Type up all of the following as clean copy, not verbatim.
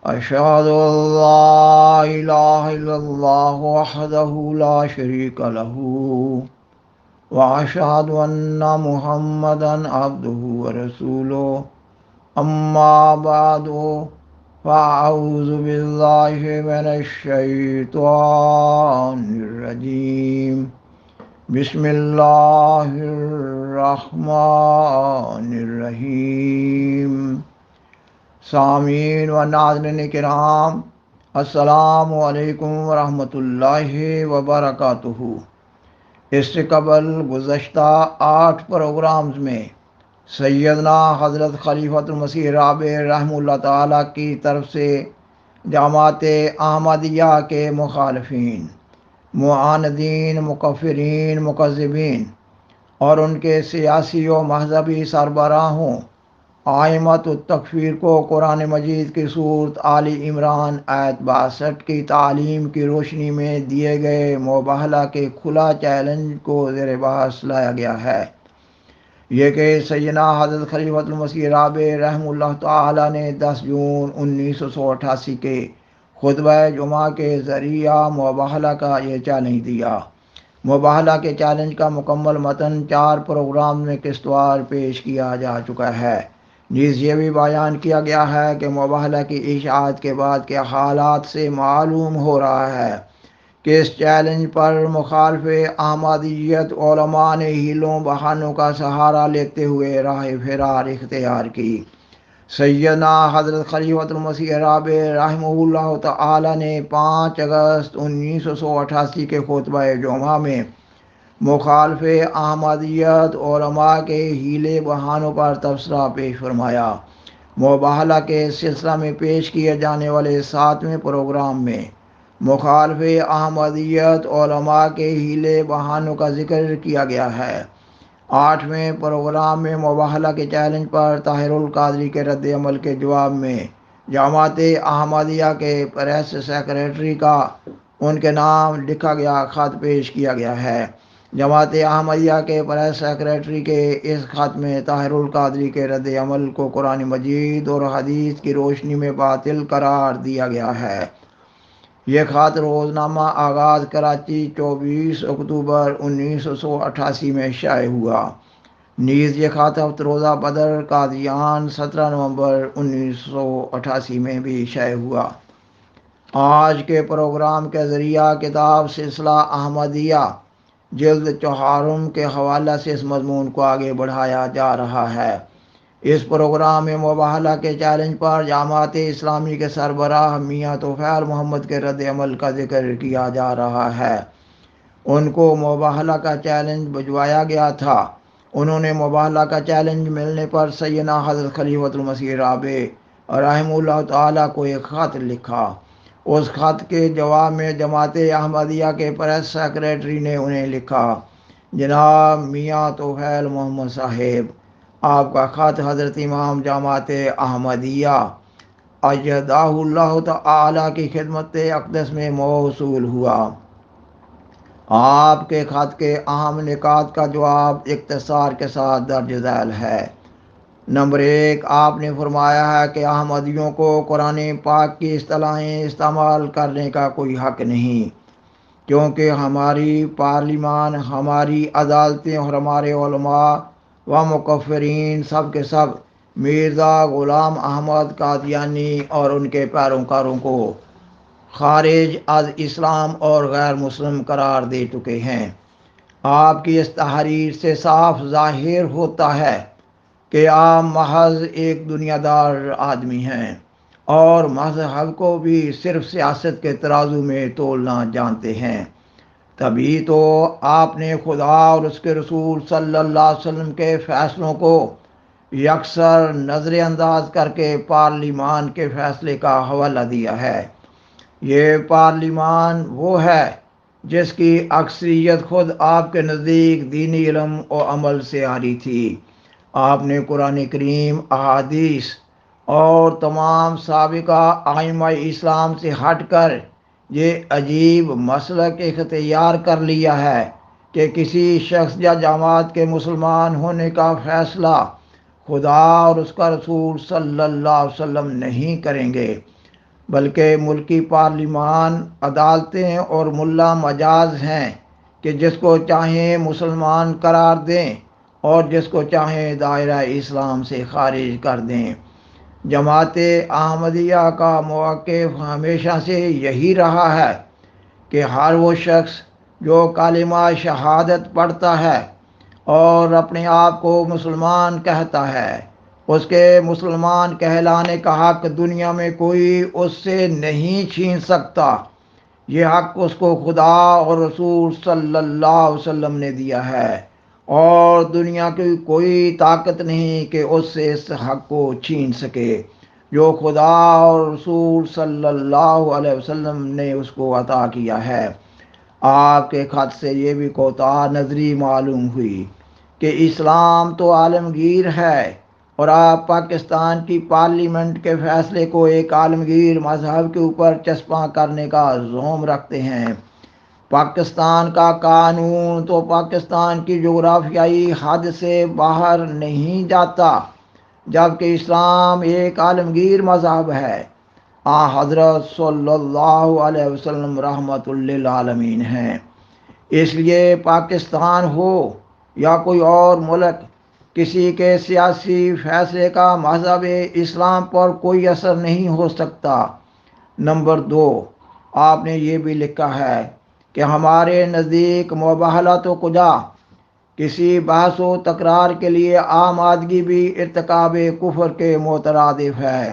أشهد أن لا إله إلا الله وحده لا شريك له وأشهد أن محمدا عبده ورسوله أما بعد فأعوذ بالله من الشيطان الرجيم بسم الله الرحمن الرحيم سامعین و ناظرین کرام، السلام علیکم ورحمۃ اللہ وبرکاتہ۔ اس سے قبل گزشتہ 8 پروگرامز میں سیدنا حضرت خلیفۃ المسیح رابع رحمہ اللہ تعالیٰ کی طرف سے جماعت احمدیہ کے مخالفین، معاندین، مکفرین، مکذبین اور ان کے سیاسی و مذہبی سربراہوں آئمت التکفیر کو قرآن مجید کی سورت آل عمران آیت 62 کی تعلیم کی روشنی میں دیے گئے مباہلہ کے کھلا چیلنج کو زیر بحث لایا گیا ہے۔ یہ کہ سیدنا حضرت خلیفۃ المسیح رابع رحمہ اللہ تعالی نے 10 جون 1988 کے خطبہ جمعہ کے ذریعہ مباہلہ کا یہ چیلنج دیا۔ مباہلہ کے چیلنج کا مکمل متن 4 پروگرام میں قسطوار پیش کیا جا چکا ہے۔ نیز یہ بھی بیان کیا گیا ہے کہ مباہلہ کی اشاعت کے بعد کے حالات سے معلوم ہو رہا ہے کہ اس چیلنج پر مخالف احمدیت علماء نے ہیلوں بہانوں کا سہارا لیتے ہوئے راہ فرار اختیار کی۔ سیدنا حضرت خلیفۃ المسیح رابع رحمہ اللہ تعالی نے 5 اگست 1988 کے خطبہ جمعہ میں مخالف احمدیت علماء کے ہیلے بہانوں پر تبصرہ پیش فرمایا۔ مباہلہ کے سلسلہ میں پیش کیے جانے والے 7ویں پروگرام میں مخالف احمدیت علماء کے ہیلے بہانوں کا ذکر کیا گیا ہے۔ 8ویں پروگرام میں مباہلہ کے چیلنج پر طاہر القادری کے رد عمل کے جواب میں جماعت احمدیہ کے پریس سیکریٹری کا ان کے نام لکھا گیا خط پیش کیا گیا ہے۔ جماعت احمدیہ کے پریس سیکریٹری کے اس خط میں طاہر القادری کے رد عمل کو قرآن مجید اور حدیث کی روشنی میں باطل قرار دیا گیا ہے۔ یہ خط روزنامہ آغاز کراچی 24 اکتوبر 1988 میں شائع ہوا۔ نیز یہ خط ہفتہ بدر قادیان 17 نومبر 1988 میں بھی شائع ہوا۔ آج کے پروگرام کے ذریعہ کتاب سلسلہ احمدیہ جلد 4 کے حوالہ سے اس مضمون کو آگے بڑھایا جا رہا ہے۔ اس پروگرام میں مباہلہ کے چیلنج پر جماعت اسلامی کے سربراہ میاں طفیل محمد کے رد عمل کا ذکر کیا جا رہا ہے۔ ان کو مباہلہ کا چیلنج بھجوایا گیا تھا۔ انہوں نے مباہلہ کا چیلنج ملنے پر سیدنا حضرت خلیفۃ المسیح رابع رحمہ اللہ تعالیٰ کو ایک خط لکھا۔ اس خط کے جواب میں جماعت احمدیہ کے پریس سیکریٹری نے انہیں لکھا: جناب میاں طفیل محمد صاحب، آپ کا خط حضرت امام جماعت احمدیہ ایدہ اللہ تعالی کی خدمت اقدس میں موصول ہوا۔ آپ کے خط کے اہم نکات کا جواب اختصار کے ساتھ درج ذیل ہے۔ نمبر 1، آپ نے فرمایا ہے کہ احمدیوں کو قرآن پاک کی اصطلاحیں استعمال کرنے کا کوئی حق نہیں، کیونکہ ہماری پارلیمان، ہماری عدالتیں اور ہمارے علماء و مکفرین سب کے سب مرزا غلام احمد قادیانی اور ان کے پیروکاروں کو خارج از اسلام اور غیر مسلم قرار دے چکے ہیں۔ آپ کی اس تحریر سے صاف ظاہر ہوتا ہے کہ آپ محض ایک دنیا دار آدمی ہیں اور مذہب کو بھی صرف سیاست کے ترازو میں تولنا جانتے ہیں۔ تبھی تو آپ نے خدا اور اس کے رسول صلی اللہ علیہ وسلم کے فیصلوں کو یکسر نظر انداز کر کے پارلیمان کے فیصلے کا حوالہ دیا ہے۔ یہ پارلیمان وہ ہے جس کی اکثریت خود آپ کے نزدیک دینی علم و عمل سے آ رہی تھی۔ آپ نے قرآن کریم، احادیث اور تمام سابقہ ائمہ اسلام سے ہٹ کر یہ عجیب مسلک اختیار کر لیا ہے کہ کسی شخص یا جماعت کے مسلمان ہونے کا فیصلہ خدا اور اس کا رسول صلی اللہ علیہ وسلم نہیں کریں گے، بلکہ ملکی پارلیمان، عدالتیں اور ملا مجاز ہیں کہ جس کو چاہیں مسلمان قرار دیں اور جس کو چاہیں دائرہ اسلام سے خارج کر دیں۔ جماعت احمدیہ کا موقف ہمیشہ سے یہی رہا ہے کہ ہر وہ شخص جو کلمہ شہادت پڑھتا ہے اور اپنے آپ کو مسلمان کہتا ہے، اس کے مسلمان کہلانے کا حق دنیا میں کوئی اس سے نہیں چھین سکتا۔ یہ حق اس کو خدا اور رسول صلی اللہ علیہ وسلم نے دیا ہے، اور دنیا کی کوئی طاقت نہیں کہ اس سے اس حق کو چھین سکے جو خدا اور رسول صلی اللہ علیہ وسلم نے اس کو عطا کیا ہے۔ آپ کے خط سے یہ بھی کوتاہ نظری معلوم ہوئی کہ اسلام تو عالمگیر ہے، اور آپ پاکستان کی پارلیمنٹ کے فیصلے کو ایک عالمگیر مذہب کے اوپر چسپاں کرنے کا زعم رکھتے ہیں۔ پاکستان کا قانون تو پاکستان کی جغرافیائی حد سے باہر نہیں جاتا، جبکہ اسلام ایک عالمگیر مذہب ہے۔ حضرت صلی اللہ علیہ وسلم رحمت للعالمین ہیں۔ اس لیے پاکستان ہو یا کوئی اور ملک، کسی کے سیاسی فیصلے کا مذہب اسلام پر کوئی اثر نہیں ہو سکتا۔ نمبر 2، آپ نے یہ بھی لکھا ہے کہ ہمارے نزدیک مباہلہ تو کجا، کسی بحث و تکرار کے لیے آمادگی بھی ارتکاب کفر کے مترادف ہے۔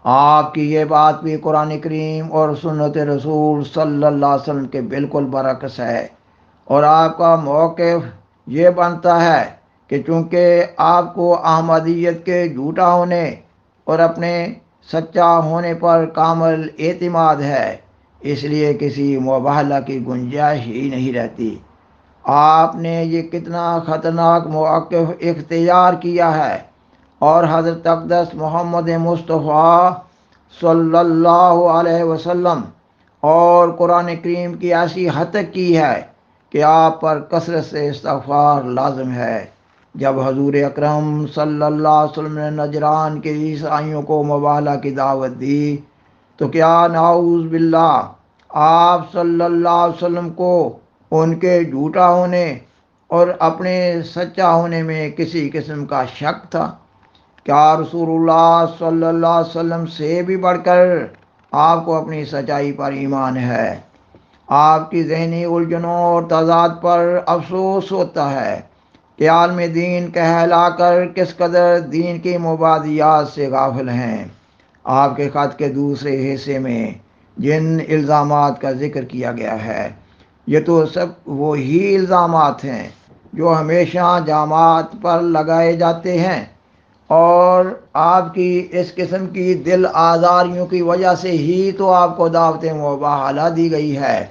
آپ کی یہ بات بھی قرآن کریم اور سنت رسول صلی اللہ علیہ وسلم کے بالکل برعکس ہے، اور آپ کا موقف یہ بنتا ہے کہ چونکہ آپ کو احمدیت کے جھوٹا ہونے اور اپنے سچا ہونے پر کامل اعتماد ہے، اس لیے کسی مباہلہ کی گنجائش ہی نہیں رہتی۔ آپ نے یہ کتنا خطرناک موقف اختیار کیا ہے، اور حضرت اقدس محمد مصطفیٰ صلی اللہ علیہ وسلم اور قرآن کریم کی ایسی ہتک کی ہے کہ آپ پر کثرت سے استغفار لازم ہے۔ جب حضور اکرم صلی اللہ علیہ وسلم نے نجران کے عیسائیوں کو مباہلہ کی دعوت دی، تو کیا نعوذ باللہ آپ صلی اللہ علیہ وسلم کو ان کے جھوٹا ہونے اور اپنے سچا ہونے میں کسی قسم کا شک تھا؟ کیا رسول اللہ صلی اللہ علیہ وسلم سے بھی بڑھ کر آپ کو اپنی سچائی پر ایمان ہے؟ آپ کی ذہنی الجھنوں اور تضاد پر افسوس ہوتا ہے کہ عالم دین کہلا کر کس قدر دین کی مبادیات سے غافل ہیں۔ آپ کے خط کے دوسرے حصے میں جن الزامات کا ذکر کیا گیا ہے، یہ تو سب وہی الزامات ہیں جو ہمیشہ جماعت پر لگائے جاتے ہیں، اور آپ کی اس قسم کی دل آزاریوں کی وجہ سے ہی تو آپ کو دعوت مباہلہ دی گئی ہے۔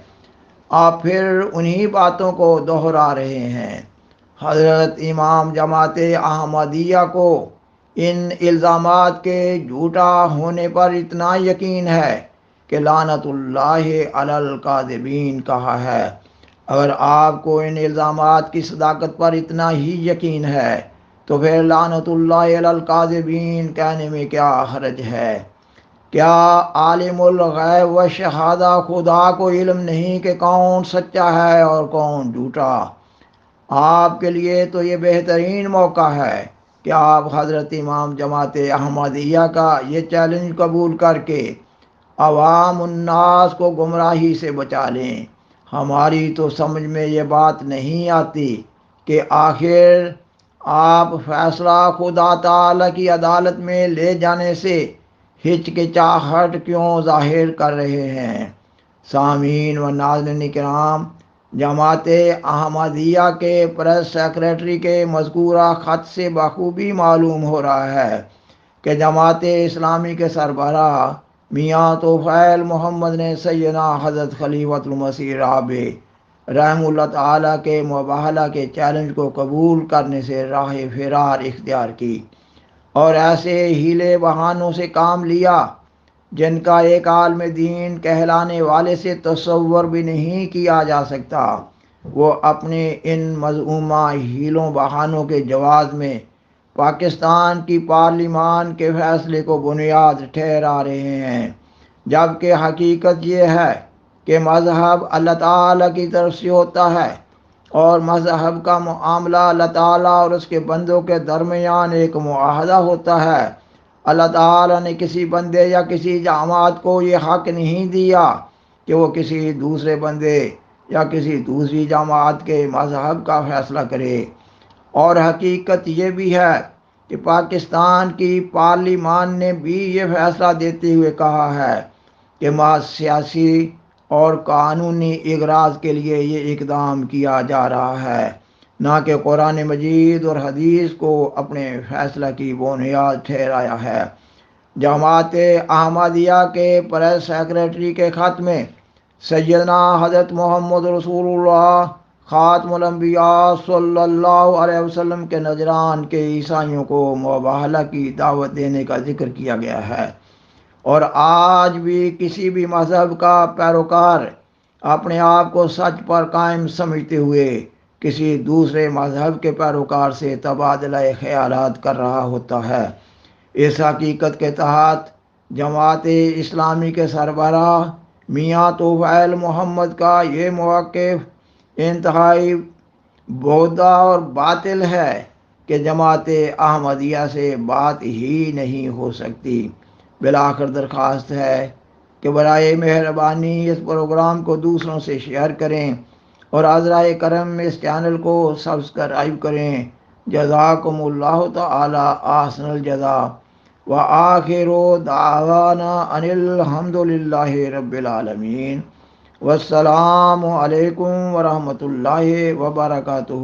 آپ پھر انہی باتوں کو دہرا رہے ہیں۔ حضرت امام جماعت احمدیہ کو ان الزامات کے جھوٹا ہونے پر اتنا یقین ہے کہ لعنت اللہ علی الکاذبین کہا ہے۔ اگر آپ کو ان الزامات کی صداقت پر اتنا ہی یقین ہے تو پھر لعنت اللہ علی الکاذبین کہنے میں کیا حرج ہے؟ کیا عالم الغیب و شہادہ خدا کو علم نہیں کہ کون سچا ہے اور کون جھوٹا؟ آپ کے لیے تو یہ بہترین موقع ہے کہ آپ حضرت امام جماعت احمدیہ کا یہ چیلنج قبول کر کے عوام الناس کو گمراہی سے بچا لیں۔ ہماری تو سمجھ میں یہ بات نہیں آتی کہ آخر آپ فیصلہ خدا تعالیٰ کی عدالت میں لے جانے سے ہچکچاہٹ کیوں ظاہر کر رہے ہیں؟ سامعین و ناظرین کرام، جماعت احمدیہ کے پریس سیکریٹری کے مذکورہ خط سے بخوبی معلوم ہو رہا ہے کہ جماعت اسلامی کے سربراہ میاں طفیل محمد نے سیدنا حضرت خلیفۃ المسیح رابع رحم اللہ تعالیٰ کے مباہلہ کے چیلنج کو قبول کرنے سے راہ فرار اختیار کی، اور ایسے ہیلے بہانوں سے کام لیا جن کا ایک عالم دین کہلانے والے سے تصور بھی نہیں کیا جا سکتا۔ وہ اپنے ان مذمومہ ہیلوں بہانوں کے جواز میں پاکستان کی پارلیمان کے فیصلے کو بنیاد ٹھہرا رہے ہیں، جبکہ حقیقت یہ ہے کہ مذہب اللہ تعالیٰ کی طرف سے ہوتا ہے، اور مذہب کا معاملہ اللہ تعالیٰ اور اس کے بندوں کے درمیان ایک معاہدہ ہوتا ہے۔ اللہ تعالیٰ نے کسی بندے یا کسی جماعت کو یہ حق نہیں دیا کہ وہ کسی دوسرے بندے یا کسی دوسری جماعت کے مذہب کا فیصلہ کرے۔ اور حقیقت یہ بھی ہے کہ پاکستان کی پارلیمان نے بھی یہ فیصلہ دیتے ہوئے کہا ہے کہ محض سیاسی اور قانونی اغراض کے لیے یہ اقدام کیا جا رہا ہے، نہ کہ قرآن مجید اور حدیث کو اپنے فیصلہ کی بنیاد ٹھہرایا ہے۔ جماعت احمدیہ کے پریس سیکریٹری کے خط میں سیدنا حضرت محمد رسول اللہ خاتم الانبیاء صلی اللہ علیہ وسلم کے نذران کے عیسائیوں کو مباہلہ کی دعوت دینے کا ذکر کیا گیا ہے، اور آج بھی کسی بھی مذہب کا پیروکار اپنے آپ کو سچ پر قائم سمجھتے ہوئے کسی دوسرے مذہب کے پیروکار سے تبادلہ خیالات کر رہا ہوتا ہے۔ اس حقیقت کے تحت جماعت اسلامی کے سربراہ میاں طوفیل محمد کا یہ موقف انتہائی بودھا اور باطل ہے کہ جماعت احمدیہ سے بات ہی نہیں ہو سکتی۔ بالآخر درخواست ہے کہ برائے مہربانی اس پروگرام کو دوسروں سے شیئر کریں اور عذرائے کرم اس چینل کو سبسکرائب کریں۔ جزاکم اللہ تعالی احسن الجزاء، وآخر دعوانا ان الحمد للہ رب العالمین، والسلام علیکم ورحمۃ اللہ وبرکاتہ۔